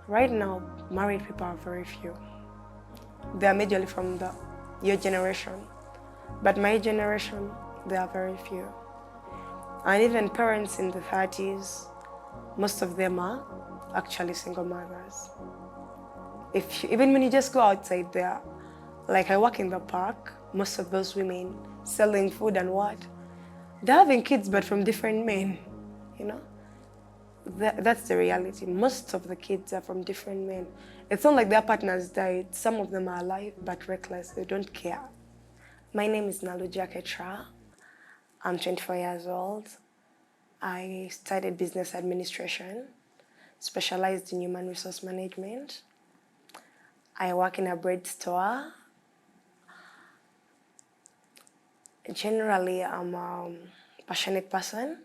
Right now, married people are very few. They are majorly from your generation. But my generation, they are very few. And even parents in the 30s, most of them are actually single mothers. Even when you just go outside there, like I work in the park, most of those women selling food and what, they're having kids but from different men, you know? That's the reality. Most of the kids are from different men. It's not like their partners died. Some of them are alive but reckless. They don't care. My name is Naluja Ketra. I'm 24 years old. I studied business administration, specialized in human resource management. I work in a bread store. Generally, I'm a passionate person.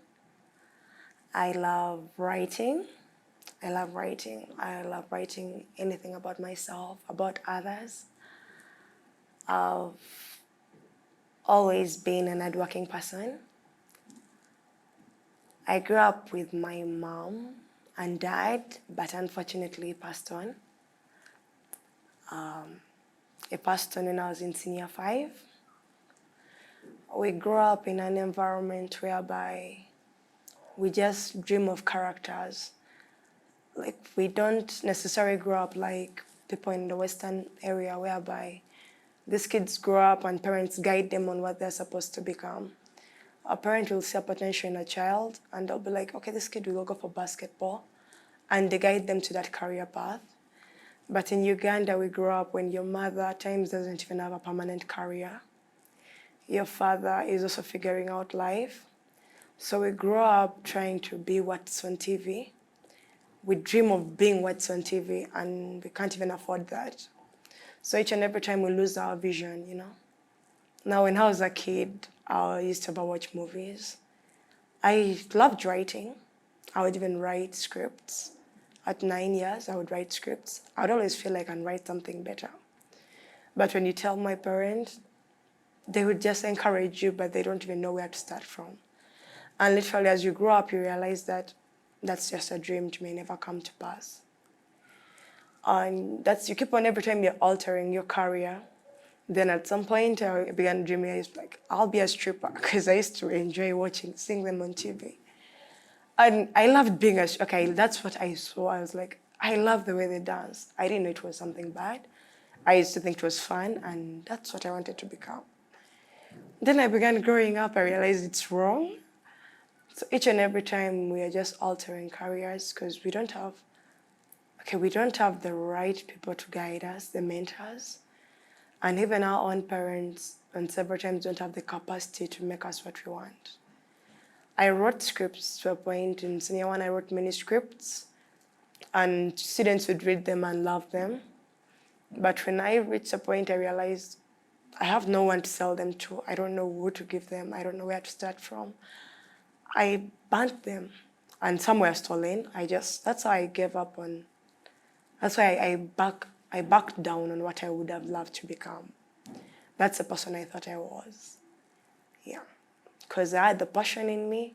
I love writing. I love writing. I love writing anything about myself, about others. I've always been an hardworking person. I grew up with my mom and dad, but unfortunately passed on. He passed on when I was in senior 5. We grew up in an environment whereby we just dream of characters. Like, we don't necessarily grow up like people in the Western area whereby these kids grow up and parents guide them on what they're supposed to become. A parent will see a potential in a child and they'll be like, okay, this kid will go for basketball, and they guide them to that career path. But in Uganda, we grew up when your mother at times doesn't even have a permanent career. Your father is also figuring out life. So we grow up trying to be what's on TV. We dream of being what's on TV, and we can't even afford that. So each and every time we lose our vision, you know. Now, when I was a kid, I used to watch movies. I loved writing. I would even write scripts. At 9 years, I would write scripts. I would always feel like I can write something better. But when you tell my parents, they would just encourage you, but they don't even know where to start from. And literally, as you grow up, you realize that that's just a dream, it may never come to pass. And you keep on, every time you're altering your career. Then at some point, I began dreaming, I was like, I'll be a stripper, because I used to enjoy seeing them on TV. And I loved being okay, that's what I saw. I was like, I love the way they dance. I didn't know it was something bad. I used to think it was fun, and that's what I wanted to become. Then I began growing up, I realized it's wrong. So each and every time we are just altering careers because we don't have the right people to guide us, the mentors. And even our own parents, and several times, don't have the capacity to make us what we want. I wrote scripts to a point. In senior 1, I wrote many scripts, and students would read them and love them. But when I reached a point, I realized I have no one to sell them to. I don't know who to give them. I don't know where to start from. I burnt them, and some were stolen. That's how I gave up on. That's why I backed down on what I would have loved to become. That's the person I thought I was. Yeah. Because I had the passion in me,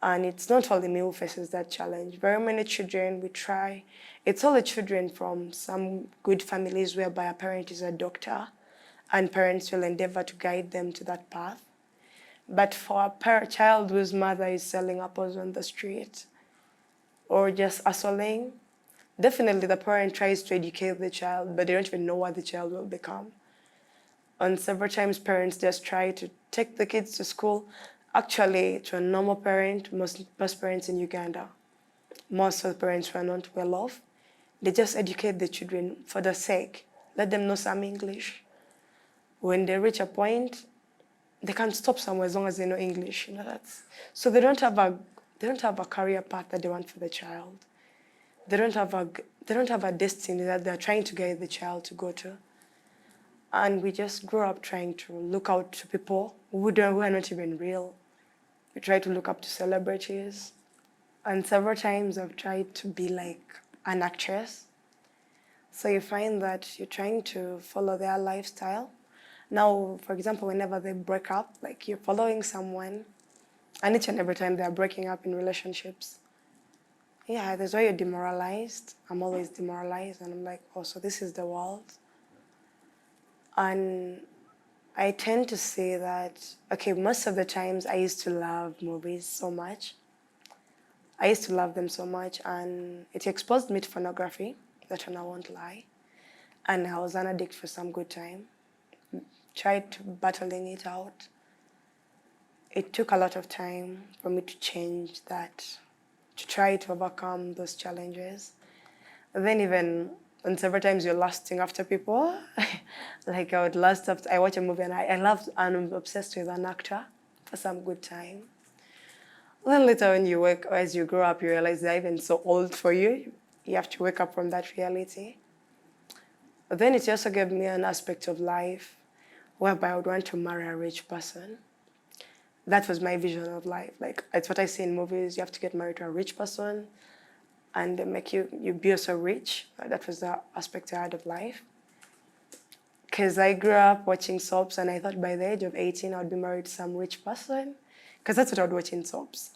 and it's not only me who faces that challenge. Very many children, we try. It's all the children from some good families whereby a parent is a doctor, and parents will endeavor to guide them to that path. But for a child whose mother is selling apples on the street or just hustling, definitely the parent tries to educate the child, but they don't even know what the child will become. And several times parents just try to take the kids to school. Actually, to a normal parent, most parents in Uganda, most of the parents who are not well off, they just educate the children for the sake. Let them know some English. When they reach a point, they can stop somewhere as long as they know English. You know, so they don't have a career path that they want for the child. They don't have a destiny that they're trying to guide the child to go to. And we just grow up trying to look out to people who are not even real. We try to look up to celebrities. And several times I've tried to be like an actress. So you find that you're trying to follow their lifestyle. Now, for example, whenever they break up, like you're following someone, and each and every time they're breaking up in relationships, Yeah, there's why you're demoralized. I'm always demoralized, and I'm like, oh, so this is the world. And I tend to say that, okay, most of the times I used to love movies so much. I used to love them so much, and it exposed me to pornography, that one I won't lie. And I was an addict for some good time. Tried to battling it out. It took a lot of time for me to change that, to try to overcome those challenges. And then even and several times you're lusting after people. Like I would lust after I watch a movie and I love and I'm obsessed with an actor for some good time. Then later when you wake or as you grow up you realize they're even so old for you. You have to wake up from that reality. But then it also gave me an aspect of life whereby I would want to marry a rich person. That was my vision of life. Like it's what I see in movies. You have to get married to a rich person, and they make you be so rich. That was the aspect I had of life. Because I grew up watching soaps, and I thought by the age of 18 I would be married to some rich person, because that's what I would watch in soaps.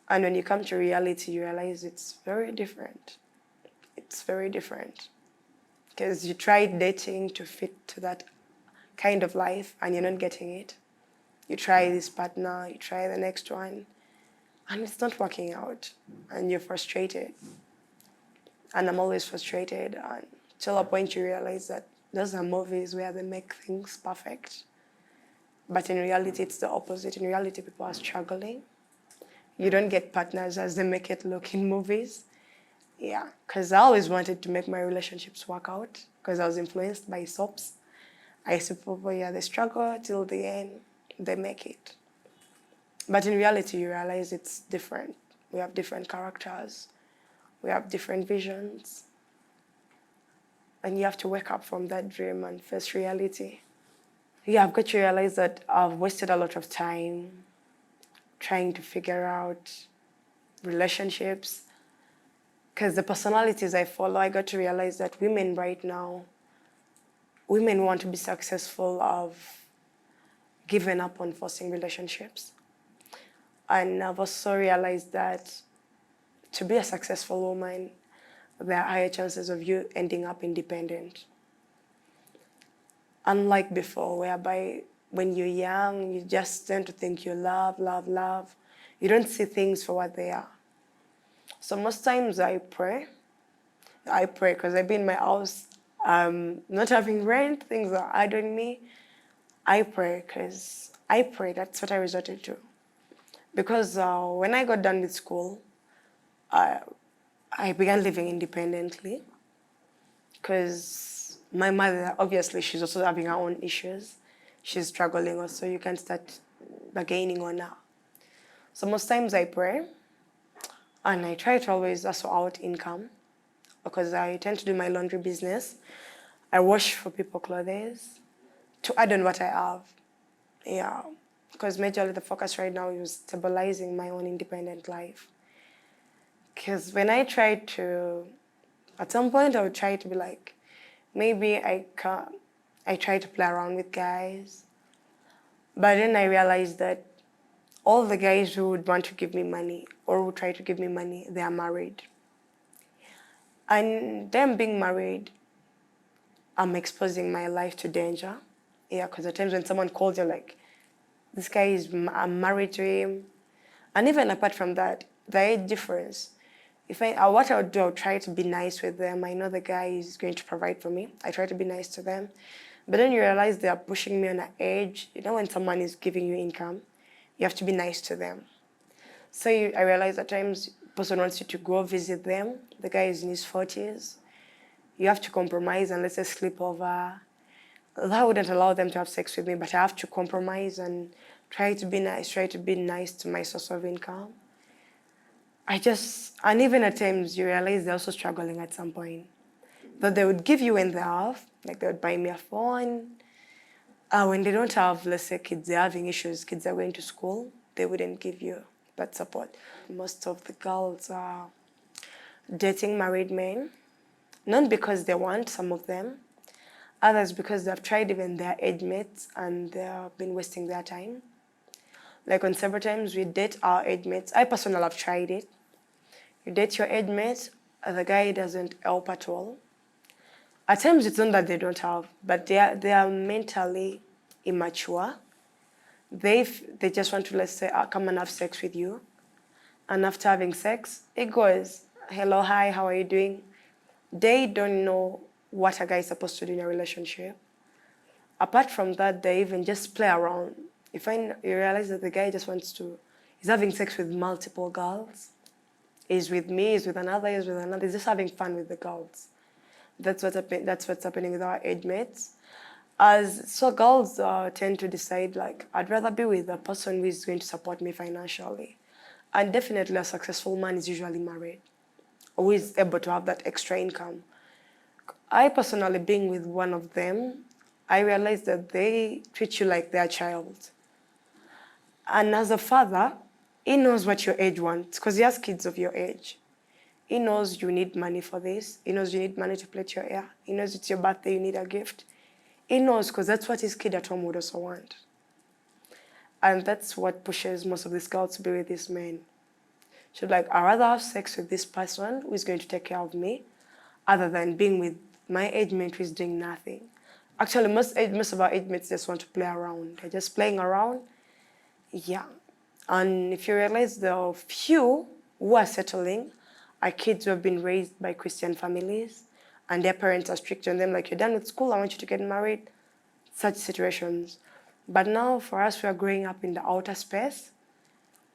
And when you come to reality, you realize it's very different. It's very different. Because you try dating to fit to that kind of life, and you're not getting it. You try this partner, you try the next one, and it's not working out, and you're frustrated. And I'm always frustrated until a point you realize that those are movies where they make things perfect. But in reality, it's the opposite. In reality, people are struggling. You don't get partners as they make it look in movies. Yeah, because I always wanted to make my relationships work out because I was influenced by soaps. I see people, yeah, they struggle till the end, they make it. But in reality, you realize it's different. We have different characters. We have different visions. And you have to wake up from that dream and face reality. Yeah, I've got to realize that I've wasted a lot of time trying to figure out relationships. Because the personalities I follow, I got to realize that women right now, women want to be successful of giving up on forcing relationships. And I've also realized that to be a successful woman, there are higher chances of you ending up independent. Unlike before, whereby when you're young, you just tend to think you love, love, love. You don't see things for what they are. So most times I pray because I've been in my house, not having rent, things are hard on me. I pray, that's what I resorted to. Because when I got done with school, I began living independently. Because my mother, obviously, she's also having her own issues. She's struggling also. You can start bargaining on her. So most times I pray, and I try to always hustle out income, because I tend to do my laundry business. I wash for people clothes to add on what I have. Yeah, because majorly the focus right now is stabilizing my own independent life. Because when I try to, at some point I would try to be like, maybe I try to play around with guys. But then I realized that all the guys who would want to give me money or who try to give me money, they are married. And them being married, I'm exposing my life to danger. Yeah, because at times when someone calls you like, this guy I'm married to him. And even apart from that, the age difference. What I would do, I would try to be nice with them. I know the guy is going to provide for me. I try to be nice to them. But then you realize they are pushing me on an age. You know, when someone is giving you income, you have to be nice to them. So I realize at times the person wants you to go visit them. The guy is in his 40s. You have to compromise and let's say sleep over. That wouldn't allow them to have sex with me, but I have to compromise and try to be nice to my source of income. And even at times you realize they're also struggling at some point. But they would give you when they have, like they would buy me a phone. When they don't have, let's say kids, they're having issues, kids are going to school, they wouldn't give you that support. Most of the girls are dating married men, not because they want, some of them, others because they've tried even their age mates and they've been wasting their time. Like on several times we date our age mates. I personally have tried it. You date your age mate, the guy doesn't help at all. At times it's not that they don't have, but they are mentally immature. They just want to, let's say, come and have sex with you. And after having sex, it goes, hello, hi, how are you doing? They don't know what a guy is supposed to do in a relationship. Apart from that, they even just play around. You realize that the guy just he's having sex with multiple girls. He's with me, he's with another, he's just having fun with the girls. That's what's happening with our age mates. So girls tend to decide, like, I'd rather be with a person who is going to support me financially. And definitely a successful man is usually married, who is able to have that extra income. I personally, being with one of them, I realized that they treat you like their child. And as a father, he knows what your age wants, because he has kids of your age. He knows you need money for this. He knows you need money to plait your hair. He knows it's your birthday, you need a gift. He knows, because that's what his kid at home would also want. And that's what pushes most of these girls to be with these men. She's like, I'd rather have sex with this person who is going to take care of me, other than being with my age mate who is doing nothing. Actually, most of our age mates just want to play around. They're just playing around. Yeah. And if you realize there are few who are settling are kids who have been raised by Christian families, and their parents are strict on them, like, you're done with school, I want you to get married. Such situations. But now, for us, we are growing up in the outer space.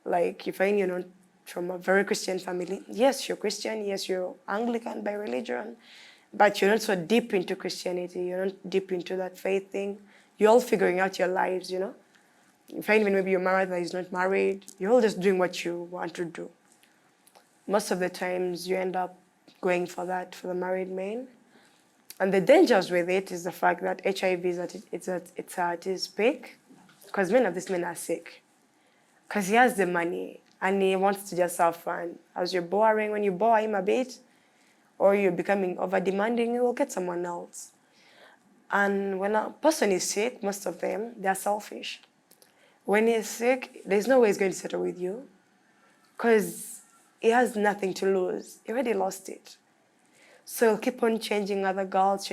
Like, you find you're not from a very Christian family. Yes, you're Christian. Yes, you're Anglican by religion. But you're not so deep into Christianity. You're not deep into that faith thing. You're all figuring out your lives, You find even maybe your mother is not married. You're all just doing what you want to do. Most of the times, you end up going for the married men. And the dangers with it is the fact that HIV is at its peak, because many of these men are sick. Because he has the money and he wants to just have fun. As you're boring, when you bore him a bit, or you're becoming over demanding, you will get someone else. And when a person is sick, most of them, they're selfish. When he's sick, there's no way he's going to settle with you, because he has nothing to lose. He already lost it. So he'll keep on changing other girls,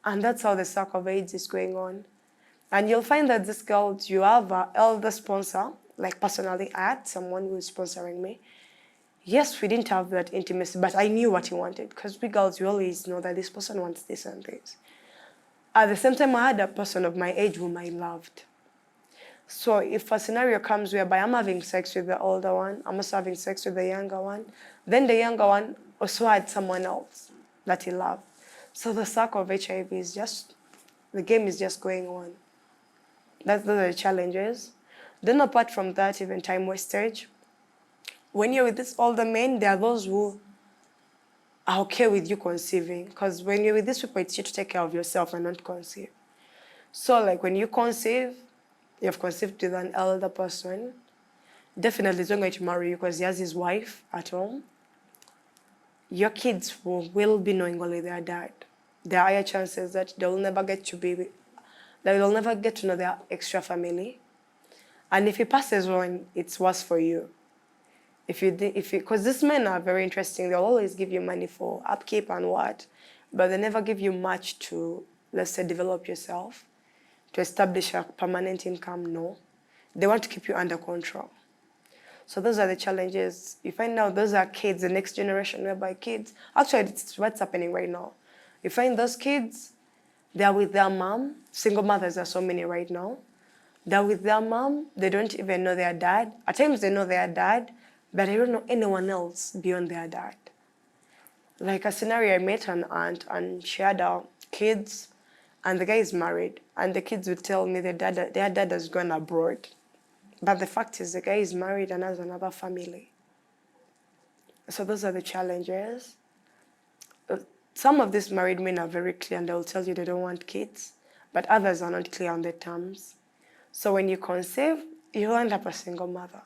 and that's how the circle of AIDS is going on. And you'll find that this girl, you have an elder sponsor, like personally, I had someone who was sponsoring me. Yes, we didn't have that intimacy, but I knew what he wanted, because we girls, we always know that this person wants this and this. At the same time, I had a person of my age whom I loved. So if a scenario comes whereby I'm having sex with the older one, I'm also having sex with the younger one, then the younger one also had someone else that he loved. So the circle of HIV the game is just going on. Those are the challenges. Then apart from that, even time wastage. When you're with these older men, there are those who are okay with you conceiving, because when you're with these people, it's you to take care of yourself and not conceive. So like when you conceive, you have conceived with an elder person, definitely he's not going to marry you because he has his wife at home. Your kids will be knowing only their dad. There are higher chances that they will never get to know their extra family. And if he passes on, it's worse for you. Because these men are very interesting. They'll always give you money for upkeep and what, but they never give you much to, let's say, develop yourself, to establish a permanent income. No. They want to keep you under control. So those are the challenges. You find out those are kids, the next generation, whereby kids, actually it's what's happening right now. You find those kids, they're with their mom. Single mothers are so many right now. They're with their mom. They don't even know their dad. At times they know their dad, but they don't know anyone else beyond their dad. Like a scenario, I met an aunt and she had kids, and the guy is married, and the kids would tell me their dad has gone abroad. But the fact is the guy is married and has another family. So those are the challenges. Some of these married men are very clear and they'll tell you they don't want kids, but others are not clear on the terms. So when you conceive, you'll end up a single mother.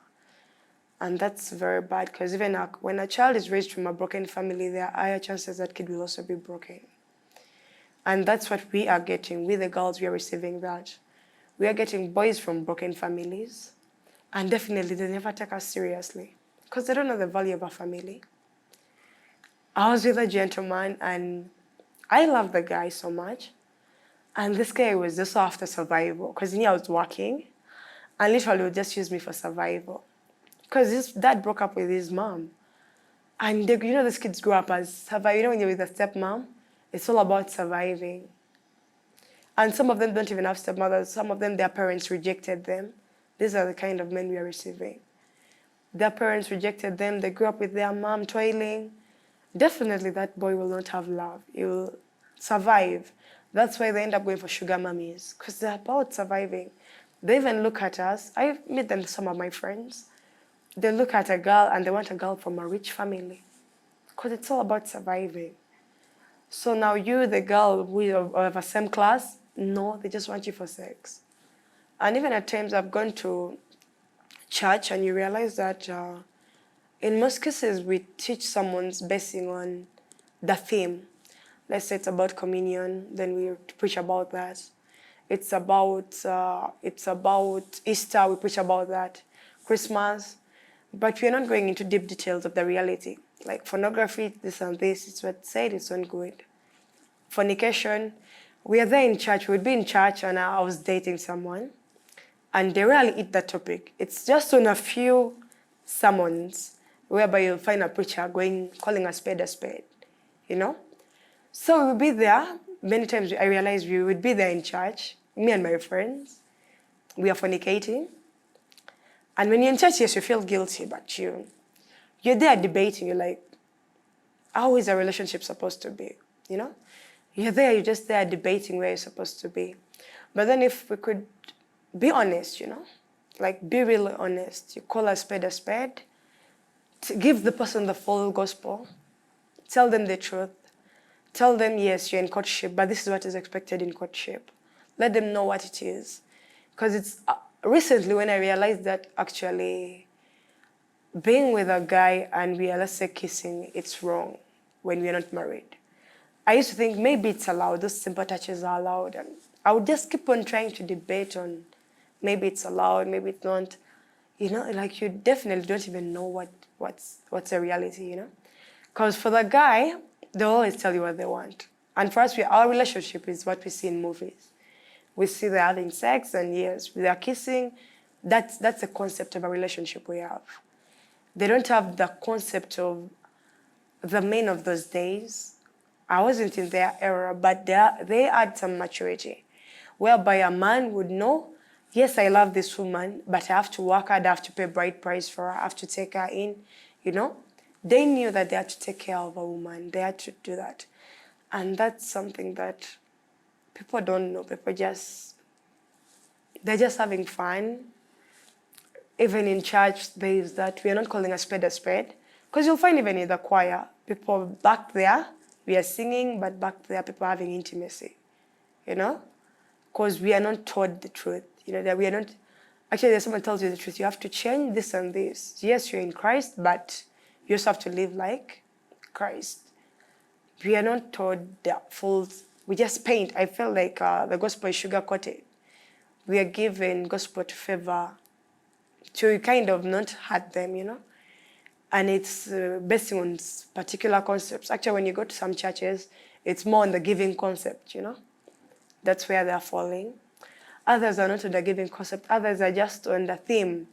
And that's very bad, because even when a child is raised from a broken family, there are higher chances that kid will also be broken. And that's what we are getting. We, the girls, we are receiving that. We are getting boys from broken families, and definitely they never take us seriously. because they don't know the value of a family. I was with a gentleman and I love the guy so much. And this guy was just after survival because he knew I was working and literally would just use me for survival. Because his dad broke up with his mom. And they, these kids grow up as survive. When you're with a stepmom, it's all about surviving. And some of them don't even have stepmothers. Some of them, their parents rejected them. These are the kind of men we are receiving. Their parents rejected them. They grew up with their mom toiling. Definitely that boy will not have love. He will survive. That's why they end up going for sugar mummies, because they're about surviving. They even look at us. I meet them, some of my friends. They look at a girl and they want a girl from a rich family, because it's all about surviving. So now you, the girl, we of a same class, no, they just want you for sex. And even at times I've gone to church and you realize that in most cases we teach someone's basing on the theme. Let's say it's about communion, then we preach about that. It's about Easter, we preach about that. Christmas, but we're not going into deep details of the reality. Like pornography, this and this, it's what said, it's not good. Fornication, we are there in church, we'd be in church and I was dating someone and they rarely eat that topic. It's just on a few sermons whereby you'll find a preacher calling a spade, So we'll be there. Many times I realized we would be there in church, me and my friends. We are fornicating. And when you're in church, yes, you feel guilty, but you're there debating. You're like, how is a relationship supposed to be? You're there, you're just there debating where you're supposed to be. But then if we could be honest, like be really honest. You call a spade, to give the person the full gospel, tell them the truth. Tell them, yes, you're in courtship, but this is what is expected in courtship. Let them know what it is. Because it's recently when I realized that actually being with a guy and we are, let's say, kissing, it's wrong when we're not married. I used to think maybe it's allowed, those simple touches are allowed. And I would just keep on trying to debate on maybe it's allowed, maybe it's not. Like you definitely don't even know what's a reality, Because for the guy, they always tell you what they want. And for us, our relationship is what we see in movies. We see they're having sex and yes, they're kissing. That's the concept of a relationship we have. They don't have the concept of the men of those days. I wasn't in their era, but they had some maturity, whereby a man would know, yes, I love this woman, but I have to work hard, I have to pay bride price for her, I have to take her in, They knew that they had to take care of a woman. They had to do that. And that's something that people don't know. They're just having fun. Even in church, there is that we are not calling a spade. Because you'll find even in the choir, people back there, we are singing, but back there, people are having intimacy. Because we are not taught the truth. That we are not... Actually, if someone tells you the truth, you have to change this and this. Yes, you're in Christ, but you also have to live like Christ. We are not taught the full... We just paint. I feel like the gospel is sugar-coated. We are given gospel to favor, to kind of not hurt them, And it's based on particular concepts. Actually, when you go to some churches, it's more on the giving concept, That's where they're falling. Others are not on the giving concept. Others are just on the theme.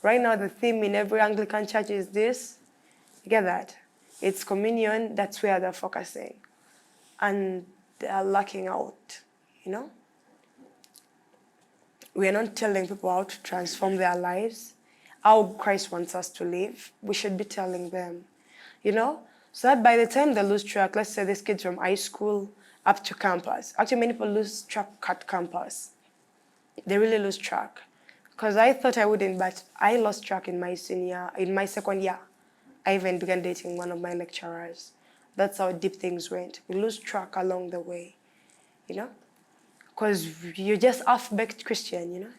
Right now, the theme in every Anglican church is this. You get that? It's communion. That's where they're focusing. And they're lacking out, We are not telling people how to transform their lives, how Christ wants us to live. We should be telling them, So that by the time they lose track, let's say these kids from high school up to campus. Actually, many people lose track at campus. They really lose track. Because I thought I wouldn't, but I lost track in my second year. I even began dating one of my lecturers. That's how deep things went. We lose track along the way, Because you're just half-baked Christian,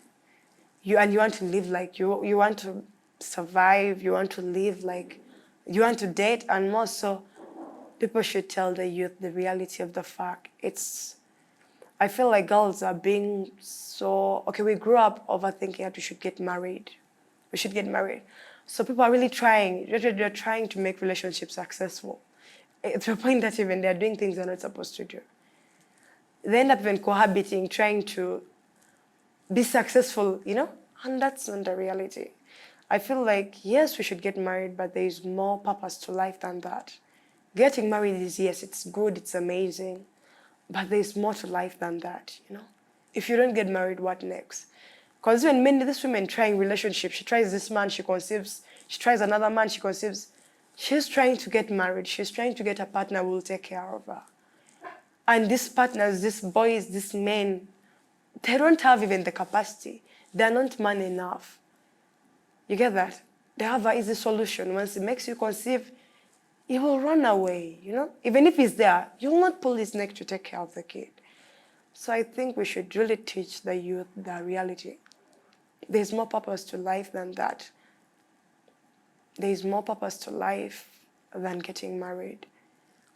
You want to live like, you want to survive, you want to live like, you want to date and more. So people should tell the youth the reality of the fact. I feel like girls are being so... Okay, we grew up overthinking that we should get married. We should get married. So people are really trying. They're trying to make relationships successful. To a point that even they're doing things they're not supposed to do. They end up even cohabiting, trying to be successful, and that's not the reality. I feel like, yes, we should get married, but there is more purpose to life than that. Getting married is, yes, it's good, it's amazing, but there's more to life than that, If you don't get married, what next? Because even many these women trying relationships, she tries this man, she conceives, she tries another man, she conceives. She's trying to get married, she's trying to get a partner who will take care of her. And these partners, these boys, these men, they don't have even the capacity. They're not man enough. You get that? They have an easy solution. Once it makes you conceive, he will run away, Even if he's there, you will not pull his neck to take care of the kid. So I think we should really teach the youth the reality. There's more purpose to life than that. There's more purpose to life than getting married.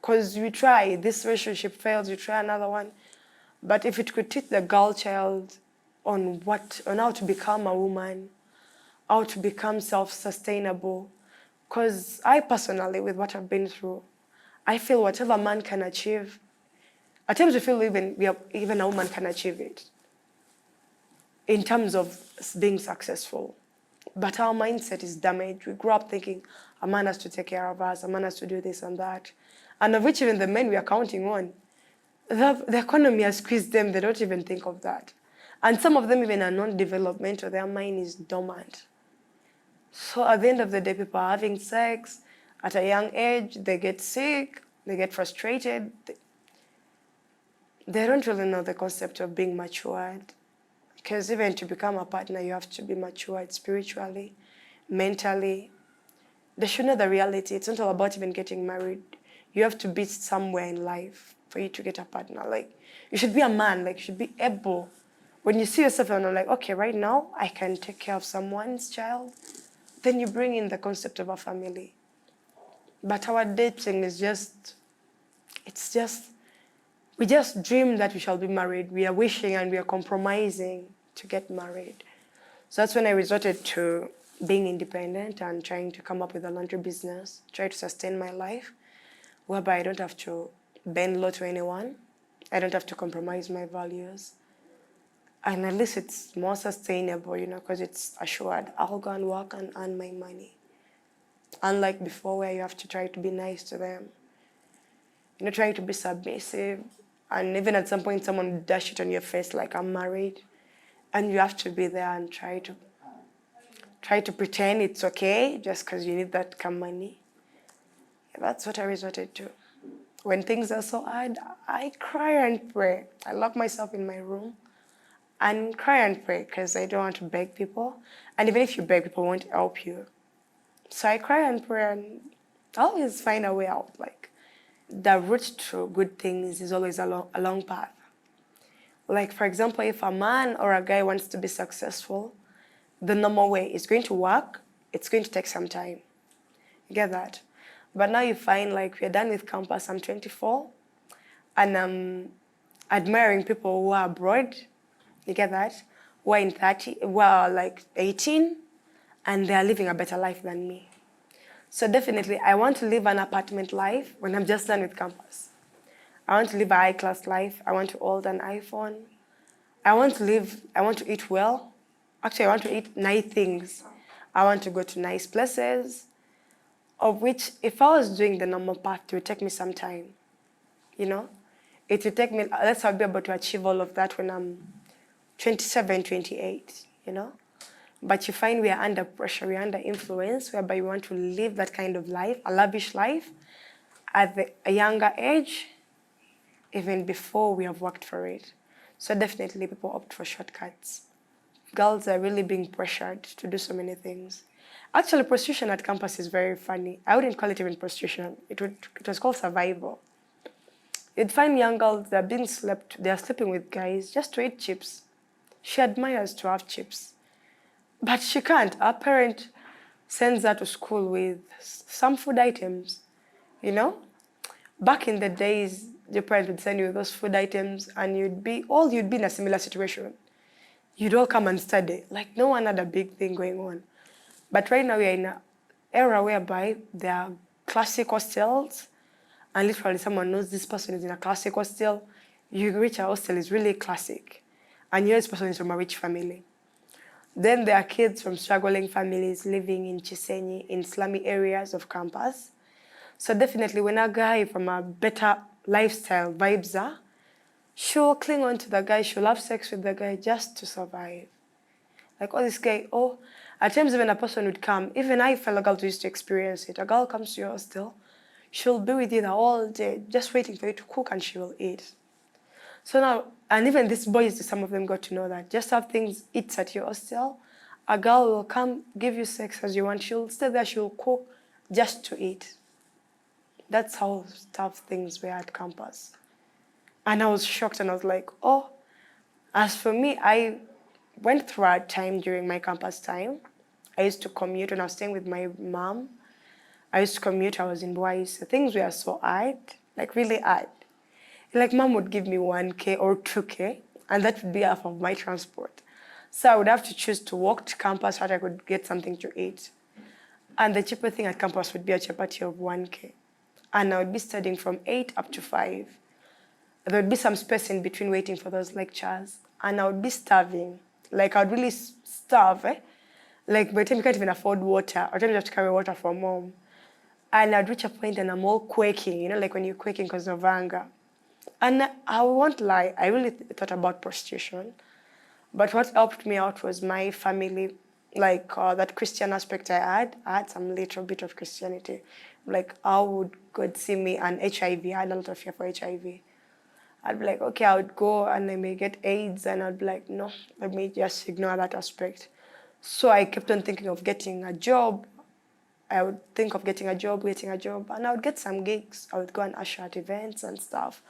Because you try, this relationship fails, you try another one. But if it could teach the girl child on how to become a woman, how to become self-sustainable. Because I personally, with what I've been through, I feel whatever man can achieve, at times we feel even a woman can achieve it in terms of being successful. But our mindset is damaged. We grow up thinking a man has to take care of us, a man has to do this and that. And of which even the men we are counting on, the economy has squeezed them, they don't even think of that. And some of them even are non-developmental, their mind is dormant. So at the end of the day, people are having sex at a young age, they get sick, they get frustrated. They don't really know the concept of being matured. Because even to become a partner, you have to be matured spiritually, mentally. They should know the reality. It's not all about even getting married. You have to be somewhere in life for you to get a partner. Like, you should be a man, like, you should be able. When you see yourself and you're like, okay, right now, I can take care of someone's child, then you bring in the concept of a family. But our dating is we just dream that we shall be married. We are wishing and we are compromising to get married. So that's when I resorted to being independent and trying to come up with a laundry business, try to sustain my life, whereby I don't have to bend low to anyone. I don't have to compromise my values. And at least it's more sustainable, because it's assured. I'll go and work and earn my money. Unlike before where you have to try to be nice to them. Trying to be submissive. And even at some point someone will dash it on your face like, I'm married. And you have to be there and try to pretend it's okay just because you need that money. Yeah, that's what I resorted to. When things are so hard, I cry and pray. I lock myself in my room and cry and pray because I don't want to beg people. And even if you beg, people won't help you. So I cry and pray and I always find a way out. Like, the route to good things is always a long path. Like, for example, if a man or a guy wants to be successful, the normal way is going to work, it's going to take some time. You get that? But now you find, like, we're done with campus, I'm 24, and I'm admiring people who are abroad, you get that? Who are in 30, who are like 18, and they are living a better life than me. So definitely, I want to live an apartment life when I'm just done with campus. I want to live a high-class life. I want to hold an iPhone. I want to eat well. Actually, I want to eat nice things. I want to go to nice places, of which, if I was doing the normal path, it would take me some time, It would take me, let's say I'll be able to achieve all of that when I'm 27, 28, But you find we are under pressure, we are under influence, whereby we want to live that kind of life, a lavish life, at a younger age, even before we have worked for it. So definitely people opt for shortcuts. Girls are really being pressured to do so many things. Actually, prostitution at campus is very funny. I wouldn't call it even prostitution. It was called survival. You'd find young girls that are they're sleeping with guys just to eat chips. She admires to have chips. But she can't. Her parent sends her to school with some food items, Back in the days, your parents would send you those food items and you'd be in a similar situation. You'd all come and study. Like, no one had a big thing going on. But right now we're in an era whereby there are classic hostels, and literally someone knows this person is in a classic hostel. You reach a hostel is really classic, and you know this person is from a rich family. Then there are kids from struggling families living in Chisenyi, in slummy areas of campus. So definitely when a guy from a better lifestyle vibes her, she'll cling on to the guy, she'll have sex with the guy just to survive. Like, oh, this guy, oh, at times even a person would come, even I fellow girls used to experience it. A girl comes to your hostel, she'll be with you the whole day, just waiting for you to cook and she will eat. So now, and even these boys, some of them got to know that. Just have things eat at your hostel. A girl will come, give you sex as you want. She'll stay there, she'll cook just to eat. That's how tough things were at campus. And I was shocked and I was like, oh, as for me, I went through a time during my campus time. I used to commute when I was staying with my mom. I used to commute, I was in Boise. Things were so hard, like really hard. Like mom would give me 1K or 2K, and that would be half of my transport. So I would have to choose to walk to campus so that I could get something to eat. And the cheaper thing at campus would be a chapati of 1K. And I would be studying from 8 up to 5. There would be some space in between waiting for those lectures. And I would be starving. Like I would really starve, eh? Like by the time you can't even afford water, or time you have to carry water from home. And I'd reach a point and I'm all quaking, you know, like when you're quaking because of anger. And I won't lie, I really thought about prostitution. But what helped me out was my family, like that Christian aspect I had. I had some little bit of Christianity. Like, how would God see me and HIV? I had a lot of fear for HIV. I'd be like, okay, I would go and I may get AIDS. And I'd be like, no, let me just ignore that aspect. So I kept on thinking of getting a job. I would think of getting a job, and I would get some gigs. I would go and usher at events and stuff.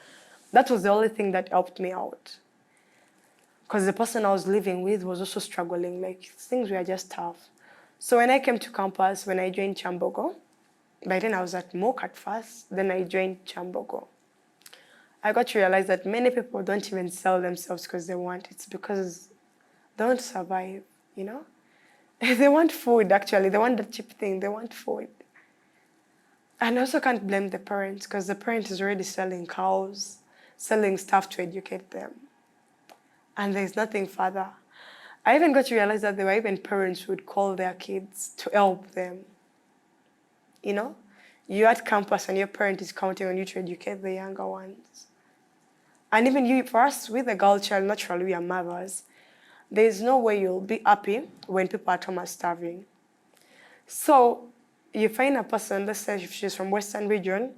That was the only thing that helped me out. Because the person I was living with was also struggling. Like, things were just tough. So when I came to campus, when I joined Chambogo, by then I was at MOOC at first, then I joined Chambogo. I got to realize that many people don't even sell themselves because they want. It's because they want to survive, you know? They want food, actually. They want the cheap thing. They want food. And I also can't blame the parents because the parent is already selling cows, selling stuff to educate them. And there's nothing further. I even got to realize that there were even parents who would call their kids to help them. You know? You're at campus and your parent is counting on you to educate the younger ones. And even you, for us, with a girl child, naturally we are mothers. There's no way you'll be happy when people at home are starving. So you find a person, let's say if she's from Western region,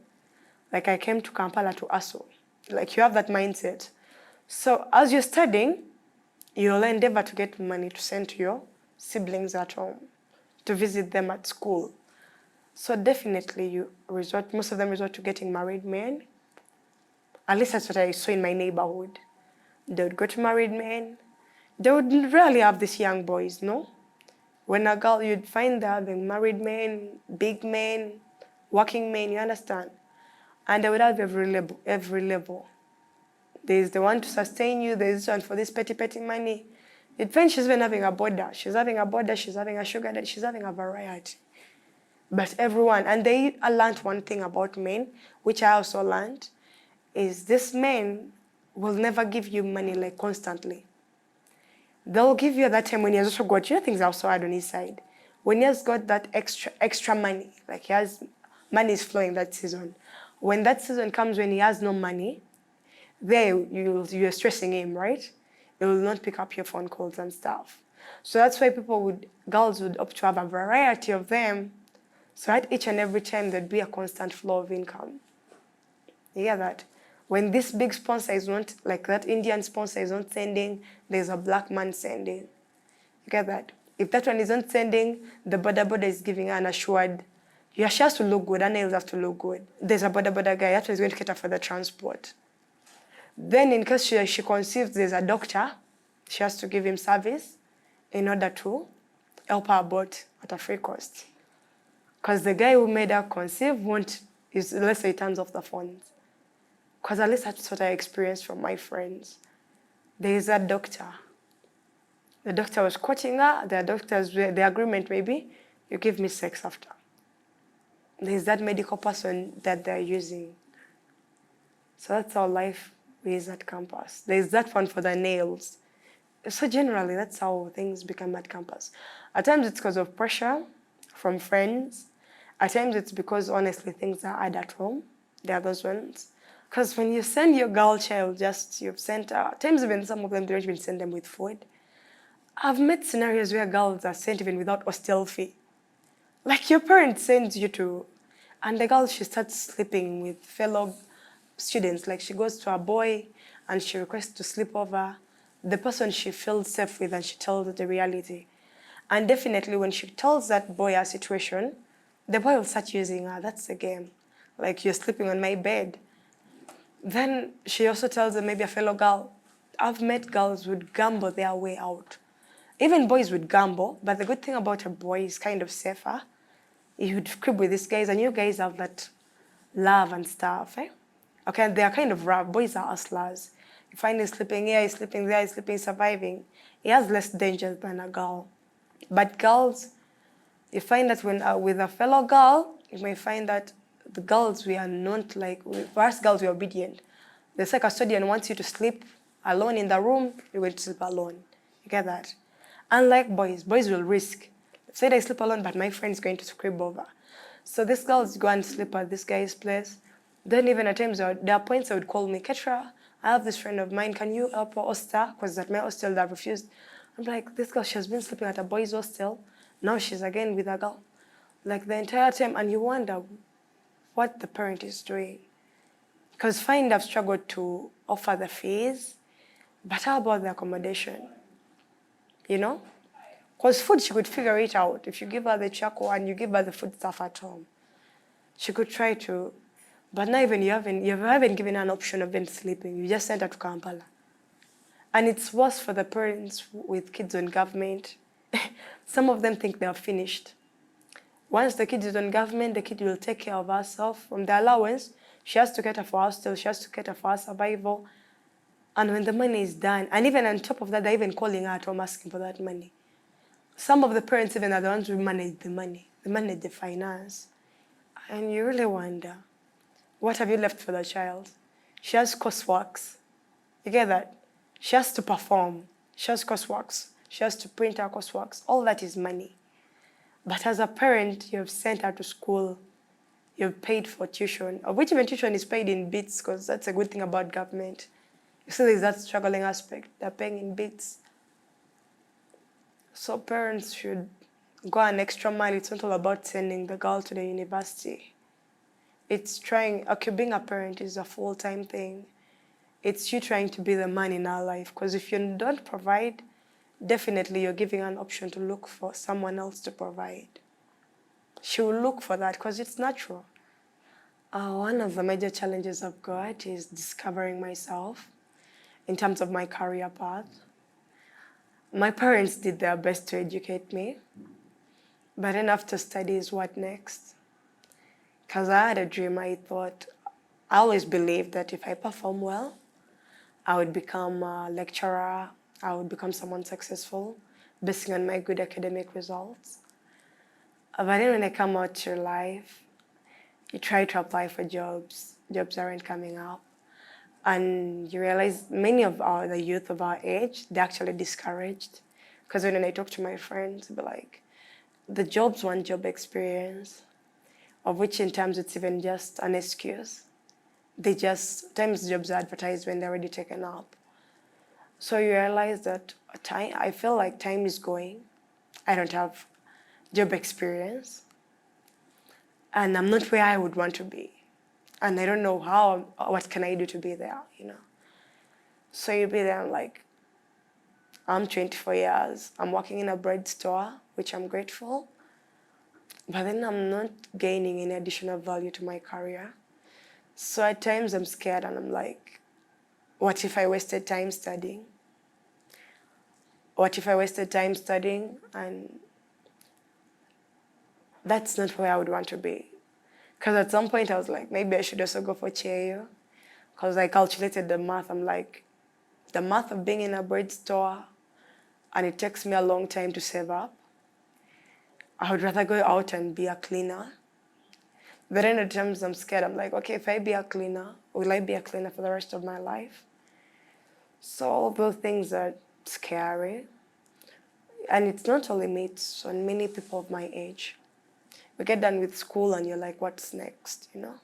like I came to Kampala to hustle. Like you have that mindset. So as you're studying, you'll endeavor to get money to send to your siblings at home, to visit them at school. So definitely most of them resort to getting married men. At least that's what I saw in my neighborhood. They would go to married men. They would rarely have these young boys, no? When a girl, you'd find that having married men, big men, working men, you understand? And they would have every level. There's the one to sustain you, there's one for this petty money. You'd find she's even having a border. She's having a sugar daddy, she's having a variety. But everyone, and they learned one thing about men, which I also learned, is this men will never give you money like constantly. They'll give you at that time when he has also got, things are also hard on his side. When he has got that extra money, like he has, money is flowing that season. When that season comes when he has no money, there you're stressing him, right? He will not pick up your phone calls and stuff. So that's why girls would opt to have a variety of them. So at each and every time there'd be a constant flow of income. You get that? When this big sponsor is not, like that Indian sponsor is not sending, there's a black man sending. You get that? If that one isn't sending, the border is giving her an assured. She has to look good, her nails have to look good. There's a border guy, that one is going to cater for the transport. Then in case she conceives, there's a doctor. She has to give him service in order to help her abort at a free cost. Because the guy who made her conceive let's say he turns off the phones. Because at least that's what I experienced from my friends. There is a doctor. The doctor was quoting her, the agreement maybe, you give me sex after. There's that medical person that they're using. So that's how life is at campus. There's that one for the nails. So generally, that's how things become at campus. At times it's because of pressure from friends. At times it's because honestly things are hard at home. There are those ones. Because when you send your girl child, you've sent her, at times even some of them don't even send them with food. I've met scenarios where girls are sent even without hostel fee. Like your parents send you to, and the girl, she starts sleeping with fellow students. Like she goes to a boy and she requests to sleep over. The person she feels safe with and she tells the reality. And definitely when she tells that boy her situation, the boy will start using her. That's the game. Like, you're sleeping on my bed. Then she also tells maybe a fellow girl. I've met girls who would gamble their way out. Even boys would gamble, but the good thing about a boy is kind of safer. He would crib with these guys, and you guys have that love and stuff. Okay, they are kind of rough. Boys are hustlers. You find him sleeping here, he's sleeping there, he's sleeping, surviving. He has less danger than a girl. But girls, you find that when with a fellow girl, you may find that the girls, we are not like, for us girls, we are obedient. The custodian wants you to sleep alone in the room, you're going to sleep alone. You get that? Unlike boys, boys will risk. Say they sleep alone, but my friend's going to crib over. So these girls go and sleep at this guy's place. Then even at times, there are points they would call me, Ketra, I have this friend of mine, can you help her hostel? Because at my hostel, they refused. I'm like, this girl, she has been sleeping at a boys' hostel. Now she's again with a girl. Like the entire time, and you wonder what the parent is doing. Because fine, I've struggled to offer the fees, but how about the accommodation? You know? Because food, she could figure it out. If you give her the charcoal and you give her the food stuff at home, she could try to. But now even you haven't given her an option of them sleeping. You just sent her to Kampala. And it's worse for the parents with kids on government. Some of them think they are finished. Once the kid is on government, the kid will take care of herself. From the allowance, she has to cater for herself, she has to cater for her survival. And when the money is done, and even on top of that, they're even calling her at home asking for that money. Some of the parents even are the ones who manage the money, they manage the finance. And you really wonder, what have you left for the child? She has courseworks. You get that? She has to perform. She has courseworks. She has to print her courseworks. All that is money. But as a parent, you have sent her to school. You've paid for tuition, of which even tuition is paid in bits, because that's a good thing about government. You see there's that struggling aspect. They're paying in bits. So parents should go an extra mile. It's not all about sending the girl to the university. It's trying, okay, being a parent is a full-time thing. It's you trying to be the man in our life. Because if you don't provide, definitely you're giving an option to look for someone else to provide. She will look for that because it's natural. One of the major challenges I've got is discovering myself in terms of my career path. My parents did their best to educate me. But then after studies, what next? Because I had a dream. I always believed that if I perform well, I would become a lecturer, I would become someone successful, based on my good academic results. But then when I come out to life, you try to apply for jobs, jobs aren't coming up. And you realize many of the youth of our age, they're actually discouraged. Because when I talk to my friends, they'll be like, the jobs want job experience, of which in terms it's even just an excuse. Times jobs are advertised when they're already taken up. So you realize that I feel like time is going. I don't have job experience. And I'm not where I would want to be. And I don't know what can I do to be there, you know. So you'll be there, I'm like, I'm 24 years. I'm working in a bread store, which I'm grateful. But then I'm not gaining any additional value to my career. So at times I'm scared and I'm like, what if I wasted time studying? What if I wasted time studying and that's not where I would want to be? Because at some point I was like, maybe I should also go for CHEO. Because I calculated the math. I'm like, the math of being in a bread store and it takes me a long time to save up. I would rather go out and be a cleaner. But then at times I'm scared. I'm like, okay, if I be a cleaner, will I be a cleaner for the rest of my life? So all those things are scary. And it's not only me, it's on many people of my age. We get done with school and you're like, what's next, you know?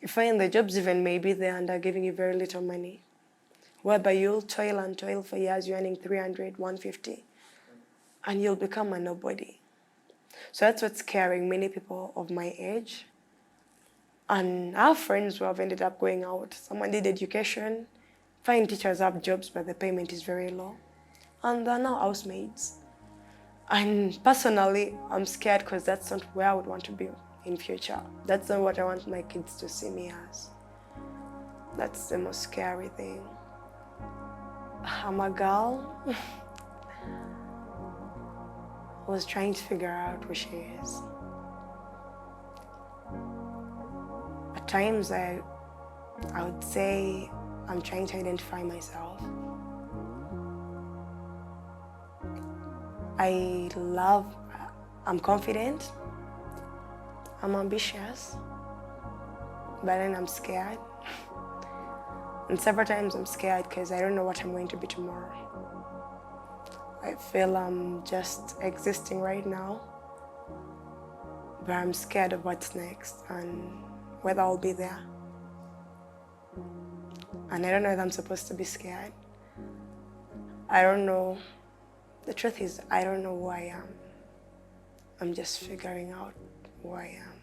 You find the jobs even maybe they're under giving you very little money. Whereby you'll toil and toil for years, you're earning 300, 150, and you'll become a nobody. So that's what's scaring many people of my age. And our friends who have ended up going out, someone did education, fine teachers have jobs, but the payment is very low. And they're now housemaids. And personally, I'm scared because that's not where I would want to be in future. That's not what I want my kids to see me as. That's the most scary thing. I'm a girl. I was trying to figure out who she is. At times, I would say I'm trying to identify myself. I'm confident, I'm ambitious, but then I'm scared. And several times I'm scared because I don't know what I'm going to be tomorrow. I feel I'm just existing right now, but I'm scared of what's next and whether I'll be there. And I don't know if I'm supposed to be scared. I don't know. The truth is, I don't know who I am. I'm just figuring out who I am.